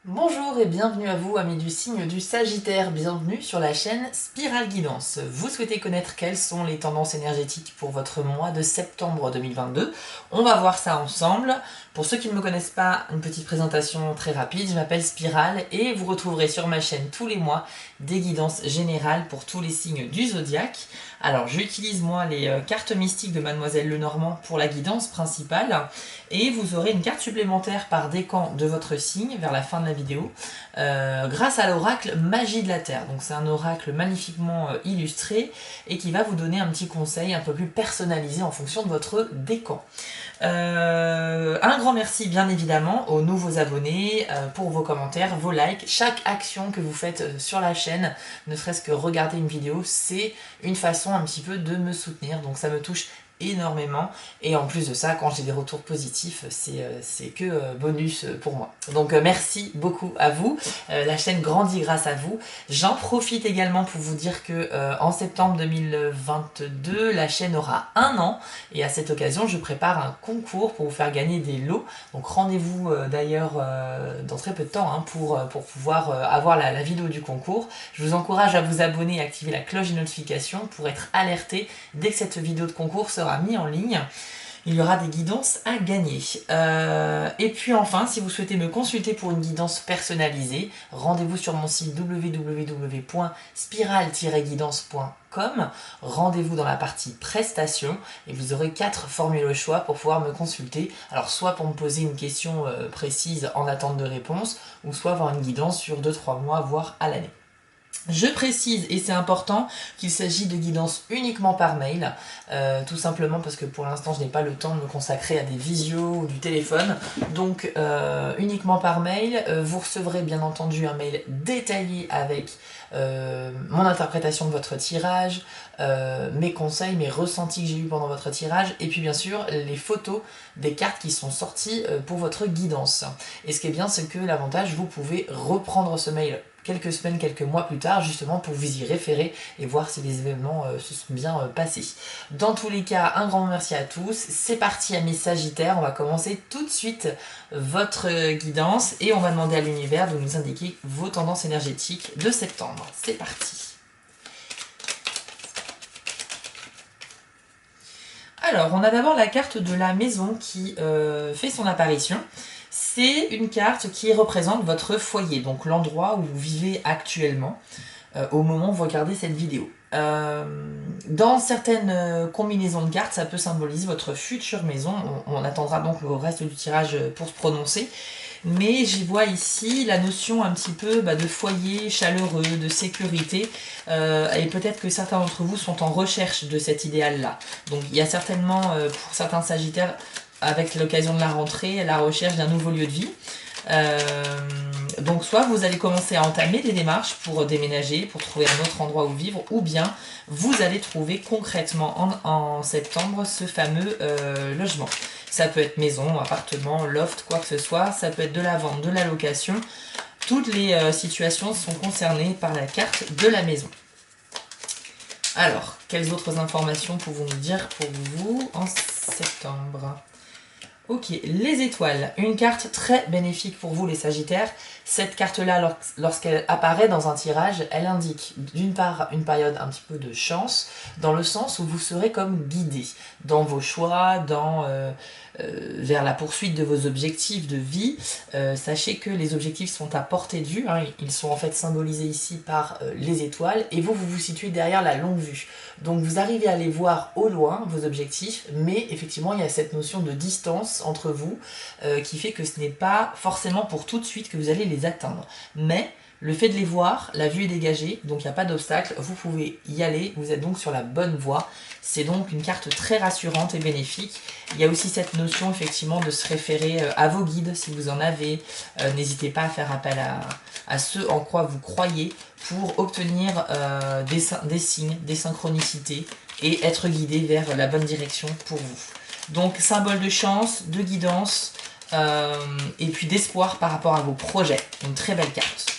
Bonjour et bienvenue à vous, amis du signe du Sagittaire. Bienvenue sur la chaîne Spirale Guidance. Vous souhaitez connaître quelles sont les tendances énergétiques pour votre mois de septembre 2022? On va voir ça ensemble. Pour ceux qui ne me connaissent pas, une petite présentation très rapide. Je m'appelle Spirale et vous retrouverez sur ma chaîne tous les mois des guidances générales pour tous les signes du zodiaque. Alors j'utilise moi les cartes mystiques de Mademoiselle Lenormand pour la guidance principale et vous aurez une carte supplémentaire par décan de votre signe vers la fin de la vidéo grâce à l'oracle Magie de la Terre. Donc c'est un oracle magnifiquement illustré et qui va vous donner un petit conseil un peu plus personnalisé en fonction de votre décan. Un grand merci bien évidemment aux nouveaux abonnés pour vos commentaires, vos likes, chaque action que vous faites sur la chaîne, ne serait-ce que regarder une vidéo, c'est une façon un petit peu de me soutenir, donc ça me touche énormément et en plus de ça quand j'ai des retours positifs c'est que bonus pour moi, donc merci beaucoup à vous. La chaîne grandit grâce à vous. J'en profite également pour vous dire que en septembre 2022 la chaîne aura 1 an et à cette occasion je prépare un concours pour vous faire gagner des lots, donc rendez-vous d'ailleurs dans très peu de temps pour pouvoir avoir la vidéo du concours. Je vous encourage à vous abonner et activer la cloche de notification pour être alerté dès que cette vidéo de concours sera mise en ligne. Il y aura des guidances à gagner. Et puis enfin, si vous souhaitez me consulter pour une guidance personnalisée, rendez-vous sur mon site www.spiral-guidance.com. Rendez-vous dans la partie prestations et vous aurez 4 formules au choix pour pouvoir me consulter. Alors soit pour me poser une question précise en attente de réponse, ou soit avoir une guidance sur 2-3 mois, voire à l'année. Je précise, et c'est important, qu'il s'agit de guidance uniquement par mail, tout simplement parce que pour l'instant je n'ai pas le temps de me consacrer à des visios ou du téléphone, donc uniquement par mail. Vous recevrez bien entendu un mail détaillé avec mon interprétation de votre tirage, mes conseils, mes ressentis que j'ai eu pendant votre tirage, et puis bien sûr les photos des cartes qui sont sorties pour votre guidance. Et ce qui est bien, c'est que l'avantage, vous pouvez reprendre ce mail quelques semaines, quelques mois plus tard, justement pour vous y référer et voir si les événements se sont bien passés. Dans tous les cas, un grand merci à tous. C'est parti, amis Sagittaires, on va commencer tout de suite votre guidance et on va demander à l'univers de nous indiquer vos tendances énergétiques de septembre. C'est parti. Alors, on a d'abord la carte de la maison qui fait son apparition. C'est une carte qui représente votre foyer, donc l'endroit où vous vivez actuellement au moment où vous regardez cette vidéo. Dans certaines combinaisons de cartes, ça peut symboliser votre future maison. On attendra donc le reste du tirage pour se prononcer. Mais j'y vois ici la notion un petit peu de foyer chaleureux, de sécurité, et peut-être que certains d'entre vous sont en recherche de cet idéal-là. Donc il y a certainement, pour certains Sagittaires, avec l'occasion de la rentrée, la recherche d'un nouveau lieu de vie. Donc soit vous allez commencer à entamer des démarches pour déménager, pour trouver un autre endroit où vivre, ou bien vous allez trouver concrètement en septembre ce fameux logement. Ça peut être maison, appartement, loft, quoi que ce soit, ça peut être de la vente, de la location. Toutes les situations sont concernées par la carte de la maison. Alors, quelles autres informations pouvons-nous dire pour vous en septembre ? Ok, les étoiles, une carte très bénéfique pour vous les Sagittaires. Cette carte-là, lorsqu'elle apparaît dans un tirage, elle indique d'une part une période un petit peu de chance, dans le sens où vous serez comme guidé dans vos choix, vers la poursuite de vos objectifs de vie. Sachez que les objectifs sont à portée de vue, ils sont en fait symbolisés ici par les étoiles, et vous vous situez derrière la longue vue. Donc vous arrivez à les voir au loin, vos objectifs, mais effectivement il y a cette notion de distance entre vous qui fait que ce n'est pas forcément pour tout de suite que vous allez les atteindre. Mais le fait de les voir, la vue est dégagée, donc il n'y a pas d'obstacle, vous pouvez y aller, vous êtes donc sur la bonne voie. C'est donc une carte très rassurante et bénéfique. Il y a aussi cette notion effectivement de se référer à vos guides si vous en avez. N'hésitez pas à faire appel à ceux en quoi vous croyez pour obtenir des signes, des synchronicités et être guidé vers la bonne direction pour vous. Donc symbole de chance, de guidance et puis d'espoir par rapport à vos projets. Une très belle carte.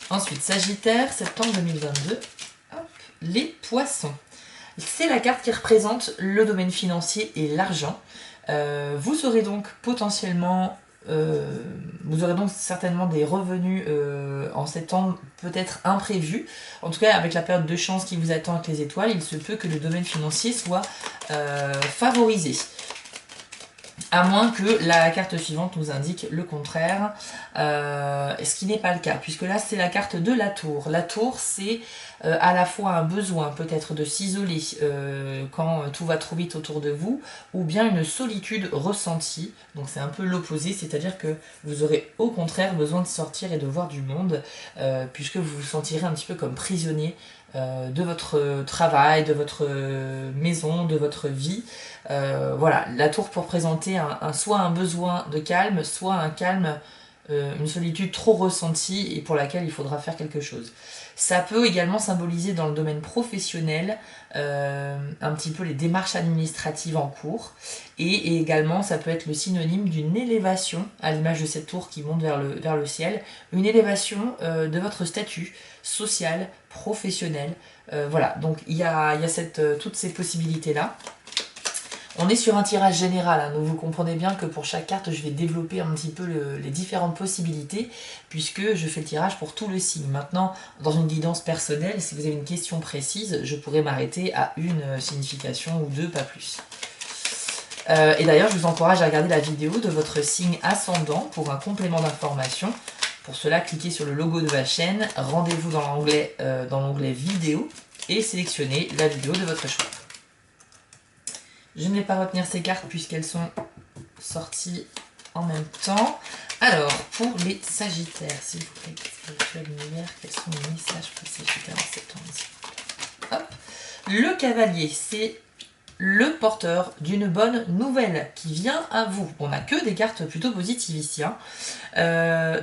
Ensuite, Sagittaire, septembre 2022, hop, les poissons. C'est la carte qui représente le domaine financier et l'argent. Vous serez donc potentiellement vous aurez donc certainement des revenus en septembre, peut-être imprévus. En tout cas, avec la période de chance qui vous attend avec les étoiles, il se peut que le domaine financier soit favorisé. À moins que la carte suivante nous indique le contraire, ce qui n'est pas le cas, puisque là c'est la carte de la tour. La tour, c'est à la fois un besoin peut-être de s'isoler quand tout va trop vite autour de vous, ou bien une solitude ressentie. Donc c'est un peu l'opposé, c'est-à-dire que vous aurez au contraire besoin de sortir et de voir du monde, puisque vous vous sentirez un petit peu comme prisonnier de votre travail, de votre maison, de votre vie. Voilà, la tour pour présenter soit un besoin de calme, soit un calme, une solitude trop ressentie et pour laquelle il faudra faire quelque chose. Ça peut également symboliser dans le domaine professionnel un petit peu les démarches administratives en cours, et également ça peut être le synonyme d'une élévation, à l'image de cette tour qui monte vers le ciel, une élévation de votre statut social, professionnel. Voilà, donc il y a toutes ces possibilités-là. On est sur un tirage général, hein, donc vous comprenez bien que pour chaque carte, je vais développer un petit peu les différentes possibilités, puisque je fais le tirage pour tout le signe. Maintenant, dans une guidance personnelle, si vous avez une question précise, je pourrais m'arrêter à une signification ou deux, pas plus. Et d'ailleurs, je vous encourage à regarder la vidéo de votre signe ascendant pour un complément d'information. Pour cela, cliquez sur le logo de ma chaîne, rendez-vous dans l'onglet vidéo et sélectionnez la vidéo de votre choix. Je ne vais pas retenir ces cartes puisqu'elles sont sorties en même temps. Alors, pour les Sagittaires, s'il vous plaît, quels sont les messages pour les Sagittaires en septembre? Hop. Le cavalier, c'est le porteur d'une bonne nouvelle qui vient à vous. On n'a que des cartes plutôt positives ici.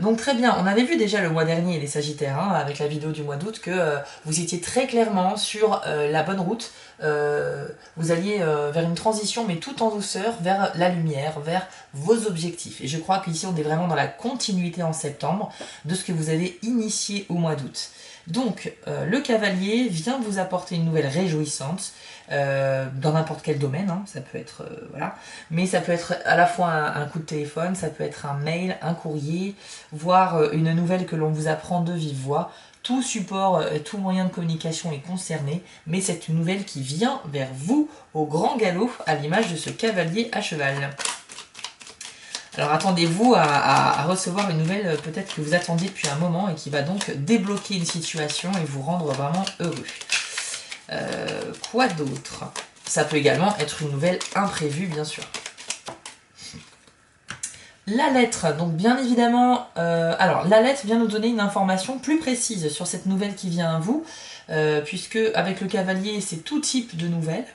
Donc très bien, on avait vu déjà le mois dernier les Sagittaires, avec la vidéo du mois d'août, que vous étiez très clairement sur la bonne route. Vous alliez vers une transition, mais tout en douceur, vers la lumière, vers vos objectifs. Et je crois qu'ici on est vraiment dans la continuité en septembre de ce que vous avez initié au mois d'août. Donc le cavalier vient vous apporter une nouvelle réjouissante dans n'importe quel domaine, ça peut être voilà, mais ça peut être à la fois un coup de téléphone, ça peut être un mail, un courrier, voire une nouvelle que l'on vous apprend de vive voix. Tout support, tout moyen de communication est concerné, mais c'est une nouvelle qui vient vers vous au grand galop, à l'image de ce cavalier à cheval. Alors attendez-vous à recevoir une nouvelle peut-être que vous attendiez depuis un moment et qui va donc débloquer une situation et vous rendre vraiment heureux. Quoi d'autre? Ça peut également être une nouvelle imprévue, bien sûr. La lettre, donc bien évidemment, alors la lettre vient nous donner une information plus précise sur cette nouvelle qui vient à vous, puisque avec le cavalier, c'est tout type de nouvelles,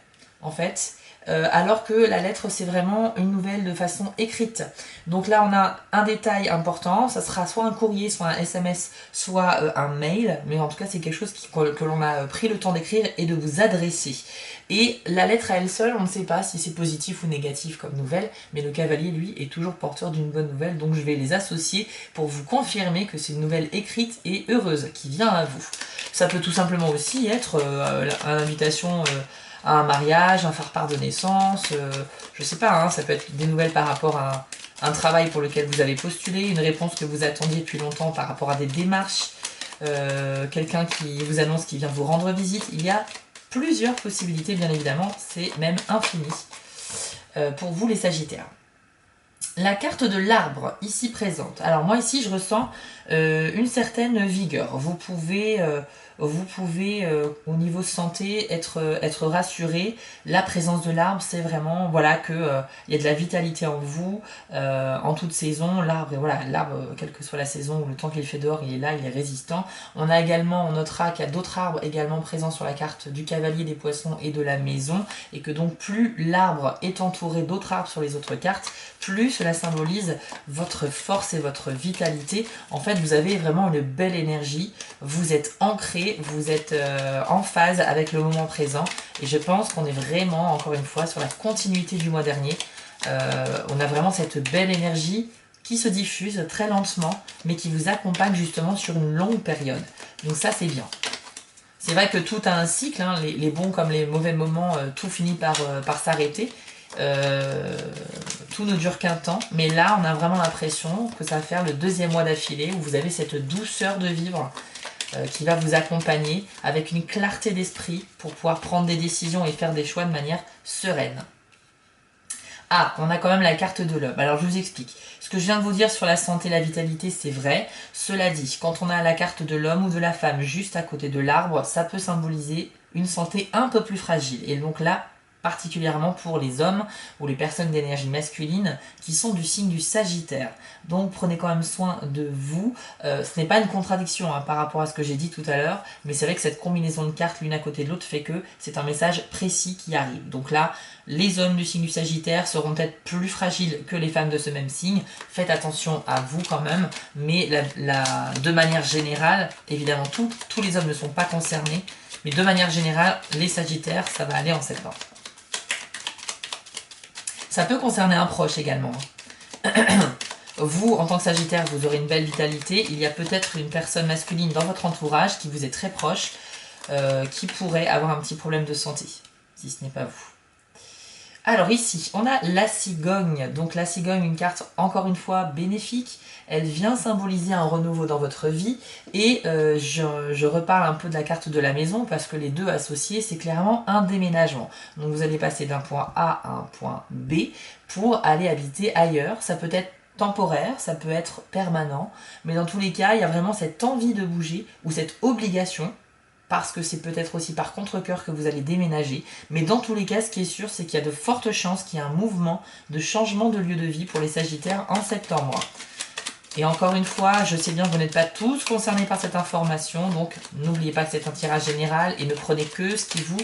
en fait. Alors que la lettre, c'est vraiment une nouvelle de façon écrite. Donc là, on a un détail important, ça sera soit un courrier, soit un SMS, soit un mail, mais en tout cas, c'est quelque chose que l'on a pris le temps d'écrire et de vous adresser. Et la lettre à elle seule, on ne sait pas si c'est positif ou négatif comme nouvelle, mais le cavalier, lui, est toujours porteur d'une bonne nouvelle, donc je vais les associer pour vous confirmer que c'est une nouvelle écrite et heureuse qui vient à vous. Ça peut tout simplement aussi être une invitation à un mariage, un faire-part de naissance, je sais pas, ça peut être des nouvelles par rapport à un travail pour lequel vous avez postulé, une réponse que vous attendiez depuis longtemps par rapport à des démarches, quelqu'un qui vous annonce qu'il vient vous rendre visite. Il y a plusieurs possibilités, bien évidemment, c'est même infini pour vous les Sagittaires. La carte de l'arbre, ici présente. Alors moi ici je ressens une certaine vigueur. Vous pouvez au niveau santé être rassuré. La présence de l'arbre, c'est vraiment voilà que y a de la vitalité en vous en toute saison. L'arbre, voilà, l'arbre, quelle que soit la saison ou le temps qu'il fait dehors, il est là, il est résistant. On notera qu'il y a d'autres arbres également présents sur la carte du cavalier, des poissons et de la maison, et que donc plus l'arbre est entouré d'autres arbres sur les autres cartes, plus cela symbolise votre force et votre vitalité. En fait, vous avez vraiment une belle énergie, vous êtes ancré, vous êtes en phase avec le moment présent, et je pense qu'on est vraiment, encore une fois, sur la continuité du mois dernier. On a vraiment cette belle énergie qui se diffuse très lentement, mais qui vous accompagne justement sur une longue période. Donc ça, c'est bien. C'est vrai que tout a un cycle, les bons comme les mauvais moments, tout finit par s'arrêter. tout ne dure qu'un temps, mais là on a vraiment l'impression que ça va faire le deuxième mois d'affilée où vous avez cette douceur de vivre qui va vous accompagner avec une clarté d'esprit pour pouvoir prendre des décisions et faire des choix de manière sereine. Ah, on a quand même la carte de l'homme. Alors je vous explique. Ce que je viens de vous dire sur la santé et la vitalité, c'est vrai. Cela dit, quand on a la carte de l'homme ou de la femme juste à côté de l'arbre, ça peut symboliser une santé un peu plus fragile. Et donc là, particulièrement pour les hommes ou les personnes d'énergie masculine qui sont du signe du Sagittaire. Donc prenez quand même soin de vous. Ce n'est pas une contradiction par rapport à ce que j'ai dit tout à l'heure, mais c'est vrai que cette combinaison de cartes l'une à côté de l'autre fait que c'est un message précis qui arrive. Donc là, les hommes du signe du Sagittaire seront peut-être plus fragiles que les femmes de ce même signe. Faites attention à vous quand même, mais de manière générale, évidemment tous les hommes ne sont pas concernés, mais de manière générale, les Sagittaires, ça va aller en septembre. Ça peut concerner un proche également. Vous, en tant que Sagittaire, vous aurez une belle vitalité. Il y a peut-être une personne masculine dans votre entourage qui vous est très proche, qui pourrait avoir un petit problème de santé, si ce n'est pas vous. Alors ici, on a la cigogne. Donc la cigogne, une carte encore une fois bénéfique. Elle vient symboliser un renouveau dans votre vie. Et je reparle un peu de la carte de la maison parce que les deux associés, c'est clairement un déménagement. Donc vous allez passer d'un point A à un point B pour aller habiter ailleurs. Ça peut être temporaire, ça peut être permanent. Mais dans tous les cas, il y a vraiment cette envie de bouger ou cette obligation. Parce que c'est peut-être aussi par contre-cœur que vous allez déménager. Mais dans tous les cas, ce qui est sûr, c'est qu'il y a de fortes chances qu'il y ait un mouvement de changement de lieu de vie pour les Sagittaires en septembre. Et encore une fois, je sais bien que vous n'êtes pas tous concernés par cette information, donc n'oubliez pas que c'est un tirage général et ne prenez que ce qui vous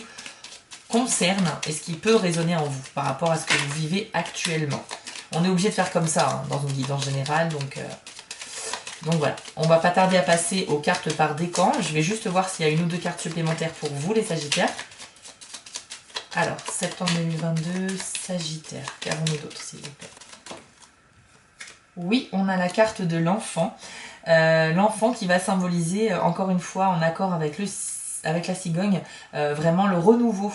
concerne et ce qui peut résonner en vous par rapport à ce que vous vivez actuellement. On est obligé de faire comme ça dans une guidance générale, donc voilà, on va pas tarder à passer aux cartes par décan. Je vais juste voir s'il y a une ou deux cartes supplémentaires pour vous les Sagittaires. Alors, septembre 2022, Sagittaire. Qu'avons-nous d'autre s'il vous plaît? Oui, on a la carte de l'enfant. L'enfant qui va symboliser, encore une fois, en accord avec la cigogne, vraiment le renouveau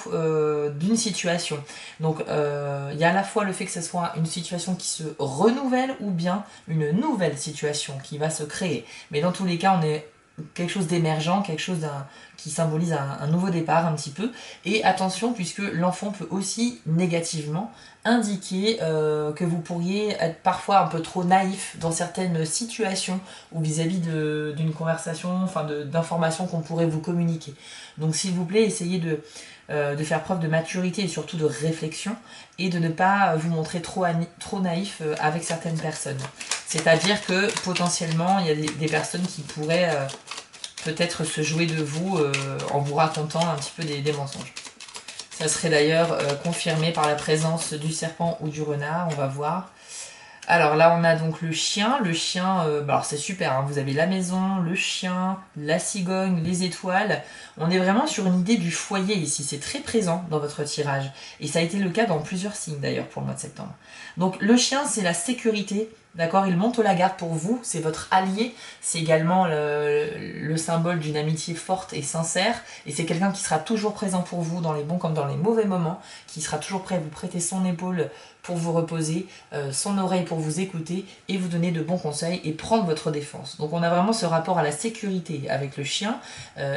d'une situation. Donc il y a à la fois le fait que ce soit une situation qui se renouvelle ou bien une nouvelle situation qui va se créer. Mais dans tous les cas, on est quelque chose d'émergent, quelque chose qui symbolise un nouveau départ un petit peu. Et attention, puisque l'enfant peut aussi négativement indiquer que vous pourriez être parfois un peu trop naïf dans certaines situations ou vis-à-vis d'une conversation, enfin d'informations qu'on pourrait vous communiquer. Donc s'il vous plaît, essayez de faire preuve de maturité et surtout de réflexion et de ne pas vous montrer trop naïf avec certaines personnes. C'est-à-dire que potentiellement, il y a des personnes qui pourraient peut-être se jouer de vous en vous racontant un petit peu des mensonges. Ça serait d'ailleurs confirmé par la présence du serpent ou du renard, on va voir. Alors là, on a donc le chien. Le chien, alors c'est super, hein, vous avez la maison, le chien, la cigogne, les étoiles. On est vraiment sur une idée du foyer ici, c'est très présent dans votre tirage. Et ça a été le cas dans plusieurs signes d'ailleurs pour le mois de septembre. Donc le chien, c'est la sécurité, d'accord? Il monte la garde pour vous, c'est votre allié. C'est également le symbole d'une amitié forte et sincère. Et c'est quelqu'un qui sera toujours présent pour vous dans les bons comme dans les mauvais moments, qui sera toujours prêt à vous prêter son épaule pour vous reposer, son oreille pour vous écouter et vous donner de bons conseils et prendre votre défense. Donc on a vraiment ce rapport à la sécurité avec le chien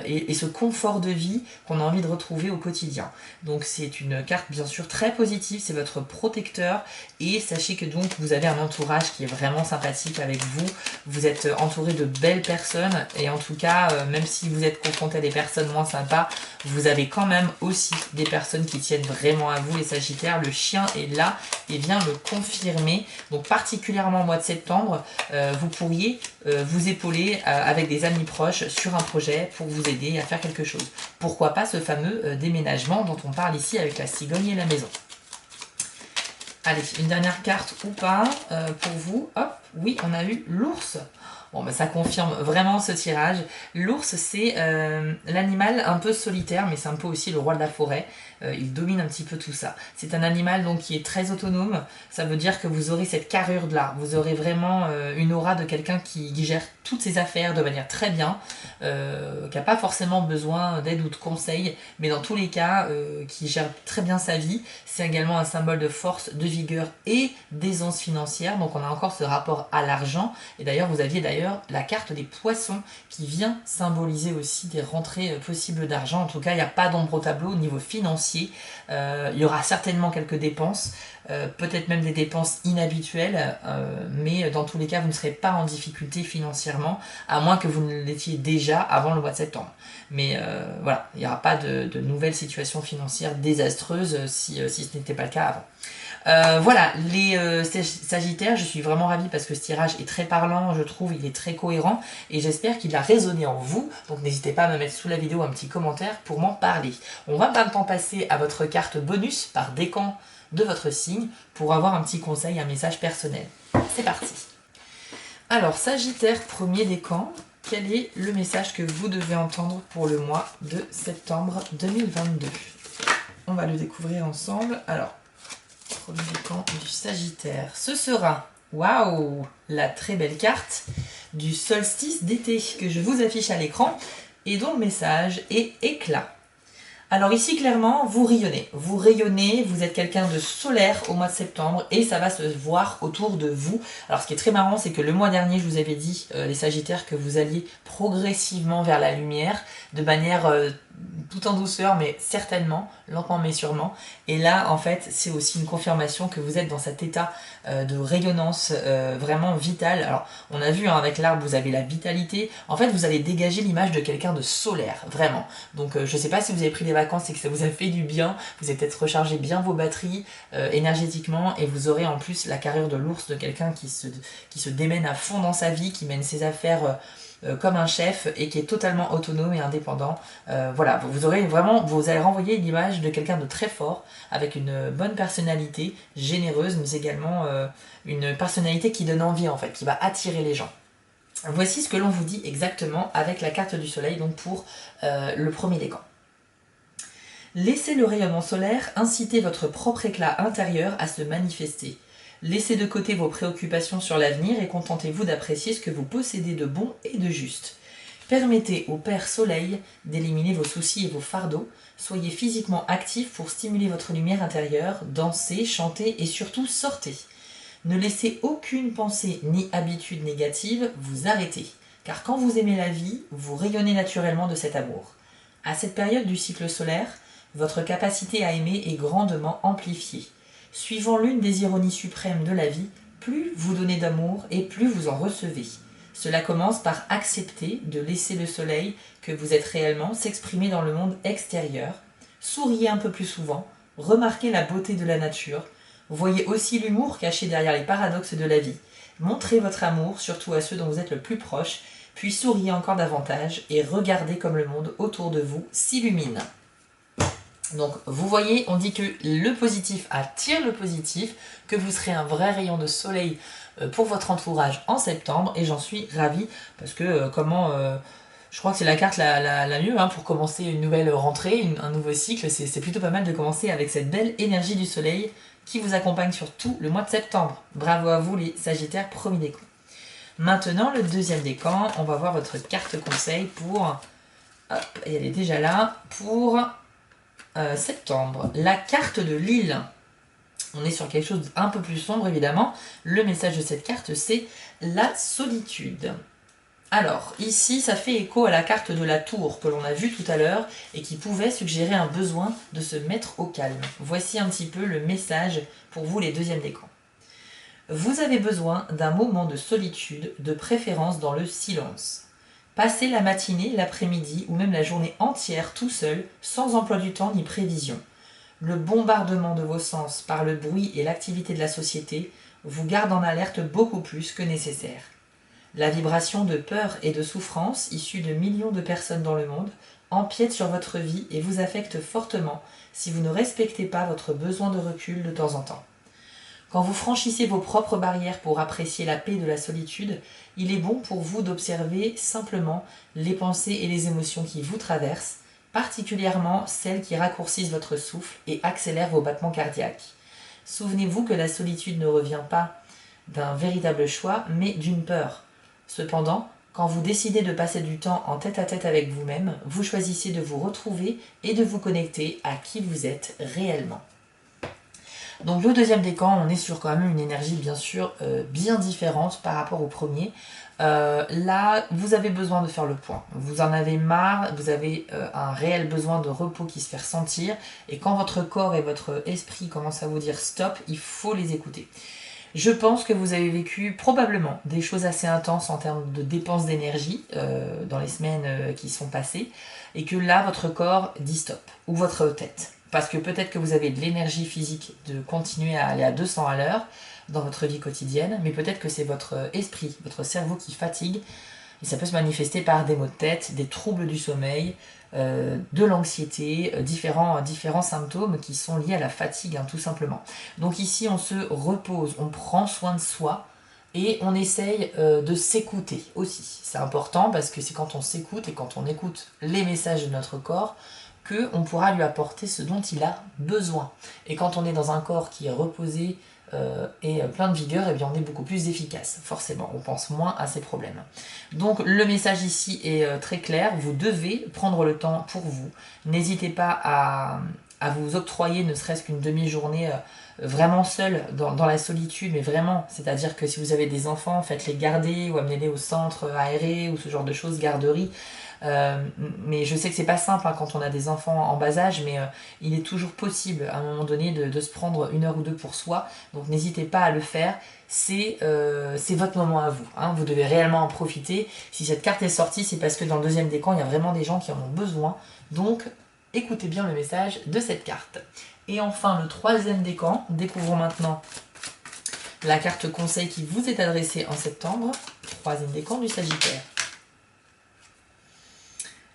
et ce confort de vie qu'on a envie de retrouver au quotidien. Donc c'est une carte bien sûr très positive, c'est votre protecteur et sachez que donc vous avez un entourage qui est vraiment sympathique avec vous. Vous êtes entouré de belles personnes et en tout cas, même si vous êtes confronté à des personnes moins sympas, vous avez quand même aussi des personnes qui tiennent vraiment à vous les Sagittaires. Le chien est là et vient le confirmer. Donc particulièrement au mois de septembre, vous pourriez vous épauler avec des amis proches sur un projet pour vous aider à faire quelque chose. Pourquoi pas ce fameux déménagement dont on parle ici avec la cigogne et la maison. Allez, une dernière carte ou pas pour vous. Hop, oui, on a eu l'ours. Bon, bah, ça confirme vraiment ce tirage. L'ours, c'est l'animal un peu solitaire, mais c'est un peu aussi le roi de la forêt. Il domine un petit peu tout ça. C'est un animal donc qui est très autonome. Ça veut dire que vous aurez cette carrure de là. Vous aurez vraiment une aura de quelqu'un qui gère toutes ses affaires de manière très bien, qui n'a pas forcément besoin d'aide ou de conseils, mais dans tous les cas, qui gère très bien sa vie. C'est également un symbole de force, de vigueur et d'aisance financière. Donc on a encore ce rapport à l'argent. Et d'ailleurs, vous aviez la carte des poissons qui vient symboliser aussi des rentrées possibles d'argent. En tout cas, il n'y a pas d'ombre au tableau au niveau financier. Il y aura certainement quelques dépenses, peut-être même des dépenses inhabituelles, mais dans tous les cas, vous ne serez pas en difficulté financièrement, à moins que vous ne l'étiez déjà avant le mois de septembre. Mais voilà, il n'y aura pas de nouvelles situations financières désastreuses si ce n'était pas le cas avant. Voilà, les Sagittaires, je suis vraiment ravie parce que ce tirage est très parlant, je trouve, il est très cohérent et j'espère qu'il a résonné en vous. Donc n'hésitez pas à me mettre sous la vidéo un petit commentaire pour m'en parler. On va maintenant passer à votre carte bonus par décan de votre signe pour avoir un petit conseil, un message personnel. C'est parti. Alors, Sagittaire, premier décan, quel est le message que vous devez entendre pour le mois de septembre 2022? On va le découvrir ensemble. Alors, premier décan du Sagittaire. Ce sera, waouh, la très belle carte du solstice d'été que je vous affiche à l'écran et dont le message est éclat. Alors ici, clairement, vous rayonnez, vous êtes quelqu'un de solaire au mois de septembre et ça va se voir autour de vous. Alors ce qui est très marrant, c'est que le mois dernier, je vous avais dit, les Sagittaires, que vous alliez progressivement vers la lumière, de manière tout en douceur, mais certainement, lentement mais sûrement. Et là, en fait, c'est aussi une confirmation que vous êtes dans cet état de rayonnance vraiment vital. Alors, on a vu, hein, avec l'arbre, vous avez la vitalité. En fait, vous allez dégager l'image de quelqu'un de solaire, vraiment. Donc, je ne sais pas si vous avez pris des vacances et que ça vous a fait du bien. Vous avez peut-être rechargé bien vos batteries énergétiquement et vous aurez en plus la carrure de l'ours, de quelqu'un qui se démène à fond dans sa vie, qui mène ses affaires comme un chef et qui est totalement autonome et indépendant. Voilà, vous allez renvoyer l'image de quelqu'un de très fort, avec une bonne personnalité, généreuse, mais également une personnalité qui donne envie en fait, qui va attirer les gens. Voici ce que l'on vous dit exactement avec la carte du soleil, donc pour le premier décan. Laissez le rayonnement solaire inciter votre propre éclat intérieur à se manifester. Laissez de côté vos préoccupations sur l'avenir et contentez-vous d'apprécier ce que vous possédez de bon et de juste. Permettez au Père Soleil d'éliminer vos soucis et vos fardeaux. Soyez physiquement actifs pour stimuler votre lumière intérieure, dansez, chantez et surtout sortez. Ne laissez aucune pensée ni habitude négative vous arrêter, car quand vous aimez la vie, vous rayonnez naturellement de cet amour. À cette période du cycle solaire, votre capacité à aimer est grandement amplifiée. Suivant l'une des ironies suprêmes de la vie, plus vous donnez d'amour et plus vous en recevez. Cela commence par accepter de laisser le soleil que vous êtes réellement s'exprimer dans le monde extérieur. Souriez un peu plus souvent, remarquez la beauté de la nature, voyez aussi l'humour caché derrière les paradoxes de la vie. Montrez votre amour, surtout à ceux dont vous êtes le plus proche, puis souriez encore davantage et regardez comme le monde autour de vous s'illumine. Donc vous voyez, on dit que le positif attire le positif, que vous serez un vrai rayon de soleil pour votre entourage en septembre et j'en suis ravie parce que je crois que c'est la carte la mieux pour commencer une nouvelle rentrée, un nouveau cycle, c'est plutôt pas mal de commencer avec cette belle énergie du soleil qui vous accompagne sur tout le mois de septembre. Bravo à vous les Sagittaires, premier décan. Maintenant le deuxième décan, on va voir votre carte conseil pour, hop, et elle est déjà là, pour septembre. La carte de l'île. On est sur quelque chose d'un peu plus sombre évidemment. Le message de cette carte c'est la solitude. Alors ici ça fait écho à la carte de la tour que l'on a vue tout à l'heure et qui pouvait suggérer un besoin de se mettre au calme. Voici un petit peu le message pour vous les deuxièmes décans. Vous avez besoin d'un moment de solitude, de préférence dans le silence. Passez la matinée, l'après-midi ou même la journée entière tout seul, sans emploi du temps ni prévision. Le bombardement de vos sens par le bruit et l'activité de la société vous garde en alerte beaucoup plus que nécessaire. La vibration de peur et de souffrance issue de millions de personnes dans le monde empiète sur votre vie et vous affecte fortement si vous ne respectez pas votre besoin de recul de temps en temps. Quand vous franchissez vos propres barrières pour apprécier la paix de la solitude, il est bon pour vous d'observer simplement les pensées et les émotions qui vous traversent, particulièrement celles qui raccourcissent votre souffle et accélèrent vos battements cardiaques. Souvenez-vous que la solitude ne revient pas d'un véritable choix, mais d'une peur. Cependant, quand vous décidez de passer du temps en tête-à-tête avec vous-même, vous choisissez de vous retrouver et de vous connecter à qui vous êtes réellement. Donc le deuxième décan, on est sur quand même une énergie bien sûr bien différente par rapport au premier. Là, vous avez besoin de faire le point. Vous en avez marre, vous avez un réel besoin de repos qui se fait ressentir. Et quand votre corps et votre esprit commencent à vous dire stop, il faut les écouter. Je pense que vous avez vécu probablement des choses assez intenses en termes de dépenses d'énergie dans les semaines qui sont passées. Et que là, votre corps dit stop. Ou votre tête. Parce que peut-être que vous avez de l'énergie physique de continuer à aller à 200 à l'heure dans votre vie quotidienne, mais peut-être que c'est votre esprit, votre cerveau qui fatigue, et ça peut se manifester par des maux de tête, des troubles du sommeil, de l'anxiété, différents symptômes qui sont liés à la fatigue, tout simplement. Donc ici, on se repose, on prend soin de soi, et on essaye de s'écouter aussi. C'est important parce que c'est quand on s'écoute et quand on écoute les messages de notre corps qu'on pourra lui apporter ce dont il a besoin. Et quand on est dans un corps qui est reposé et plein de vigueur, eh bien on est beaucoup plus efficace, forcément. On pense moins à ses problèmes. Donc le message ici est très clair, vous devez prendre le temps pour vous. N'hésitez pas à vous octroyer ne serait-ce qu'une demi-journée vraiment seule dans la solitude, mais vraiment, c'est-à-dire que si vous avez des enfants, faites-les garder ou amenez-les au centre aéré ou ce genre de choses, garderie. Mais je sais que c'est pas simple quand on a des enfants en bas âge, mais il est toujours possible à un moment donné de se prendre 1 heure ou 2 pour soi, donc n'hésitez pas à le faire, c'est votre moment à vous, vous devez réellement en profiter. Si cette carte est sortie, c'est parce que dans le deuxième décan, il y a vraiment des gens qui en ont besoin, donc écoutez bien le message de cette carte. Et enfin, le troisième décan, découvrons maintenant la carte conseil qui vous est adressée en septembre, troisième décan du Sagittaire.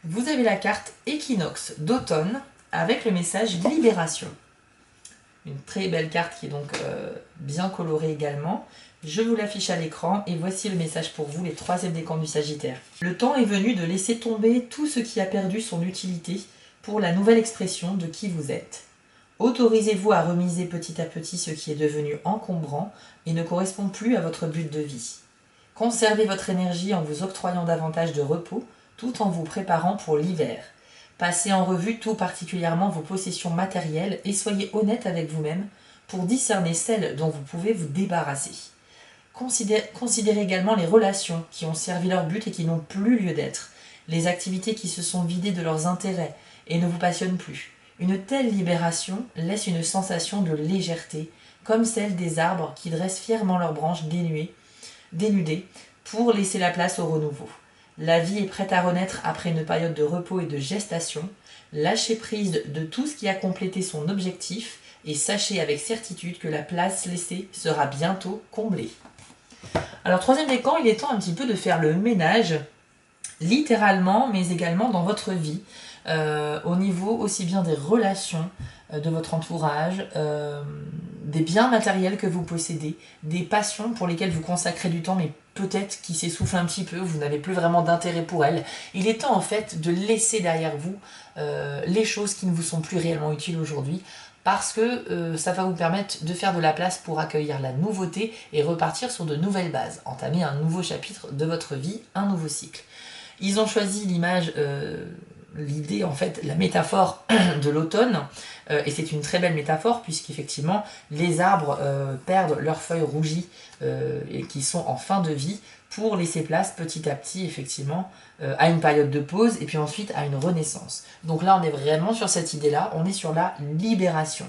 Vous avez la carte équinoxe d'automne avec le message libération. Une très belle carte qui est donc bien colorée également. Je vous l'affiche à l'écran et voici le message pour vous, les troisièmes décans du Sagittaire. Le temps est venu de laisser tomber tout ce qui a perdu son utilité pour la nouvelle expression de qui vous êtes. Autorisez-vous à remiser petit à petit ce qui est devenu encombrant et ne correspond plus à votre but de vie. Conservez votre énergie en vous octroyant davantage de repos, tout en vous préparant pour l'hiver. Passez en revue tout particulièrement vos possessions matérielles et soyez honnête avec vous-même pour discerner celles dont vous pouvez vous débarrasser. Considérez également les relations qui ont servi leur but et qui n'ont plus lieu d'être, les activités qui se sont vidées de leurs intérêts et ne vous passionnent plus. Une telle libération laisse une sensation de légèreté, comme celle des arbres qui dressent fièrement leurs branches dénudées pour laisser la place au renouveau. La vie est prête à renaître après une période de repos et de gestation. Lâchez prise de tout ce qui a complété son objectif et sachez avec certitude que la place laissée sera bientôt comblée. Alors troisième décan, il est temps un petit peu de faire le ménage, littéralement, mais également dans votre vie, au niveau aussi bien des relations, de votre entourage, des biens matériels que vous possédez, des passions pour lesquelles vous consacrez du temps, mais peut-être qui s'essoufflent un petit peu, vous n'avez plus vraiment d'intérêt pour elles. Il est temps en fait de laisser derrière vous les choses qui ne vous sont plus réellement utiles aujourd'hui, parce que ça va vous permettre de faire de la place pour accueillir la nouveauté et repartir sur de nouvelles bases, entamer un nouveau chapitre de votre vie, un nouveau cycle. Ils ont choisi l'image, l'idée en fait, la métaphore de l'automne, et c'est une très belle métaphore puisqu'effectivement les arbres perdent leurs feuilles rougies et qui sont en fin de vie pour laisser place petit à petit effectivement à une période de pause et puis ensuite à une renaissance. Donc là on est vraiment sur cette idée-là, on est sur la libération.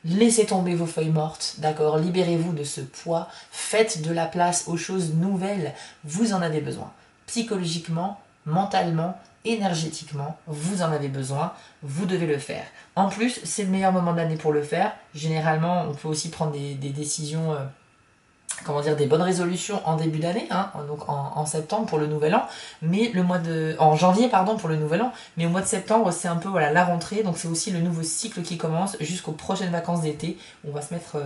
Laissez tomber vos feuilles mortes, d'accord? Libérez-vous de ce poids, faites de la place aux choses nouvelles, vous en avez besoin. Psychologiquement, mentalement, énergétiquement, vous en avez besoin, vous devez le faire. En plus, c'est le meilleur moment de l'année pour le faire. Généralement, on peut aussi prendre des décisions comment dire, des bonnes résolutions en début d'année, hein, donc en septembre pour le nouvel an, mais en janvier pardon pour le nouvel an, mais au mois de septembre c'est un peu voilà la rentrée, donc c'est aussi le nouveau cycle qui commence jusqu'aux prochaines vacances d'été, où on va se mettre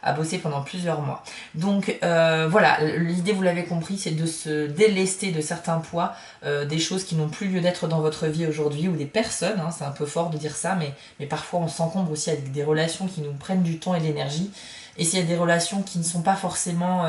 à bosser pendant plusieurs mois. Donc voilà, l'idée vous l'avez compris, c'est de se délester de certains poids, des choses qui n'ont plus lieu d'être dans votre vie aujourd'hui, ou des personnes, hein, c'est un peu fort de dire ça, mais parfois on s'encombre aussi avec des relations qui nous prennent du temps et de l'énergie. Et s'il y a des relations qui ne sont pas forcément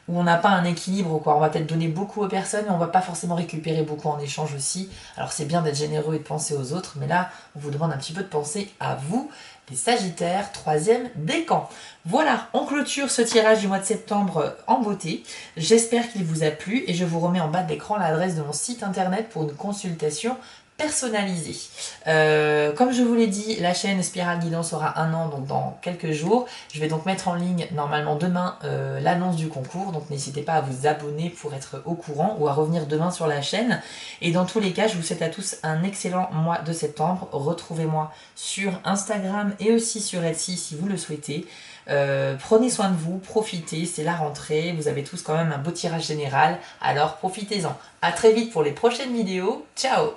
où on n'a pas un équilibre, quoi. On va peut-être donner beaucoup aux personnes, mais on va pas forcément récupérer beaucoup en échange aussi. Alors c'est bien d'être généreux et de penser aux autres, mais là, on vous demande un petit peu de penser à vous, les Sagittaires, troisième décan. Voilà, on clôture ce tirage du mois de septembre en beauté. J'espère qu'il vous a plu et je vous remets en bas de l'écran l'adresse de mon site internet pour une consultation personnalisée. Comme je vous l'ai dit, la chaîne Spiral Guidance aura 1 an, donc dans quelques jours. Je vais donc mettre en ligne normalement demain l'annonce du concours, donc n'hésitez pas à vous abonner pour être au courant ou à revenir demain sur la chaîne. Et dans tous les cas, je vous souhaite à tous un excellent mois de septembre. Retrouvez-moi sur Instagram et aussi sur Etsy si vous le souhaitez. Prenez soin de vous, profitez, c'est la rentrée, vous avez tous quand même un beau tirage général, alors profitez-en. A très vite pour les prochaines vidéos, ciao!